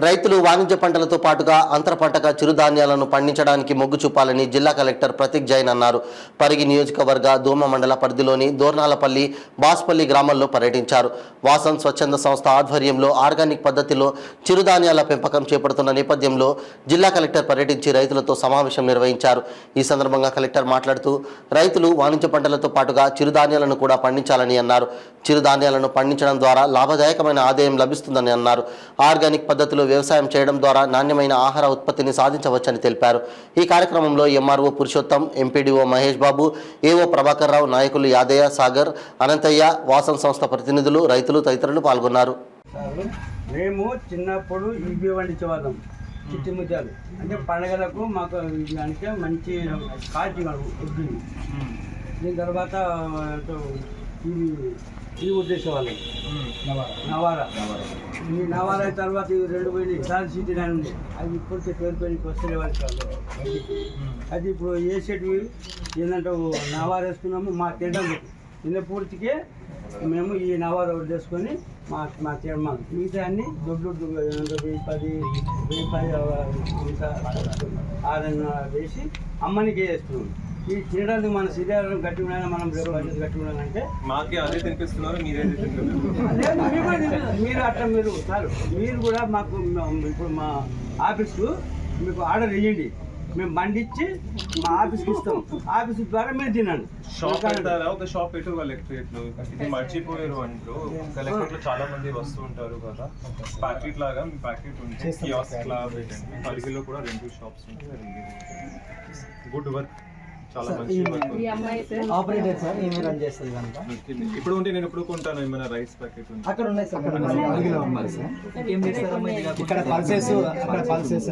రైతులు వాణిజ్య పంటలతో పాటుగా అంతర పంటగా చిరుధాన్యాలను పండించడానికి మొగ్గు చూపాలని జిల్లా కలెక్టర్ ప్రతీక్ జైన్ అన్నారు. పరిగి నియోజకవర్గ దోమ మండల పరిధిలోని దోర్నాలపల్లి, బాస్పల్లి గ్రామాల్లో పర్యటించారు. వాసన్ స్వచ్ఛంద సంస్థ ఆధ్వర్యంలో ఆర్గానిక్ పద్ధతిలో చిరుధాన్యాల పెంపకం చేపడుతున్న నేపథ్యంలో జిల్లా కలెక్టర్ పర్యటించి రైతులతో సమావేశం నిర్వహించారు. ఈ సందర్భంగా కలెక్టర్ మాట్లాడుతూ రైతులు వాణిజ్య పంటలతో పాటుగా చిరుధాన్యాలను కూడా పండించాలని అన్నారు. చిరుధాన్యాలను పండించడం ద్వారా లాభదాయకమైన ఆదాయం లభిస్తుందని అన్నారు. ఆర్గానిక్ పద్ధతిలో వ్యవసాయం చేయడం ద్వారా నాణ్యమైన ఆహార ఉత్పత్తిని సాధించవచ్చని తెలిపారు. ఈ కార్యక్రమంలో MRO Purushottam, MPDO Mahesh Babu, AO Prabhakar Rao, నాయకులు యాదయ్య, సాగర్, అనంతయ్య, వాసన్ సంస్థ ప్రతినిధులు, రైతులు తదితరులు పాల్గొన్నారు. మేము చిన్నప్పుడు ఇవి వండించేవాళ్ళం, చిట్టి ముత్యాలు. అంటే పండగలకు మాకు అంటే మంచి కాచి వద్దు. దీని తర్వాత ఇవి ఉద్దేశేవాళ్ళం నవారా. ఈ నవారా తర్వాత ఇవి 2 పోయి సిటీ నైన్ ఉంది. అది ఇప్పటికే పేరుపోయి వస్తే వాళ్ళు అది ఇప్పుడు వేసేటివి ఏంటంటే నవారా వేసుకున్నాము. మా తినడం నిన్న పూర్తికే మేము ఈ నవారా వడ్డేసుకొని మా మిగతా అన్ని దొడ్డు 10 వేసి అమ్మనికి వేస్తున్నాం. ఈ తినడానికి మన శరీరం గట్టి ఉండాలి, మనం గట్టి ఉండాలంటే మాకే అదే తినిపిస్తున్నారు. మీరు అట్లా మీరు చాలు. మీరు కూడా మాకు ఇప్పుడు మా ఆఫీస్కు మీకు ఆర్డర్ ఇవ్వండి, మేము బండిచ్చి మా ఆఫీస్కి ఇస్తాం. ఆఫీస్ ద్వారా మీరు తినండి. షాప్ ఒక షాప్ పెట్టు కలెక్టరేట్లు. ఇది మర్చిపోయారు అంటూ కలెక్టరేట్లో చాలా మంది వస్తూ ఉంటారు కదా. ప్యాకెట్ లాగా మీ ప్యాకెట్ ఉంటే కియాస్క్ లా పెట్టండి. పరిగిలో కూడా 2 షాప్స్ ఉంటాయి. గుడ్ వర్క్, చాలా మంచి వర్క్. ఆపరేటర్ సార్ ఏమి రన్ చేస్తుంది కనుక ఇప్పుడు ఉంటే నేను ఎప్పుడు కొంటాను ఏమైనా రైస్ ప్యాకెట్ ఉంటే అక్కడ ఉన్నాయి సార్. ఏం చేస్తారమ్మా? ఇక్కడ పల్సెస్, అక్కడ పల్సెస్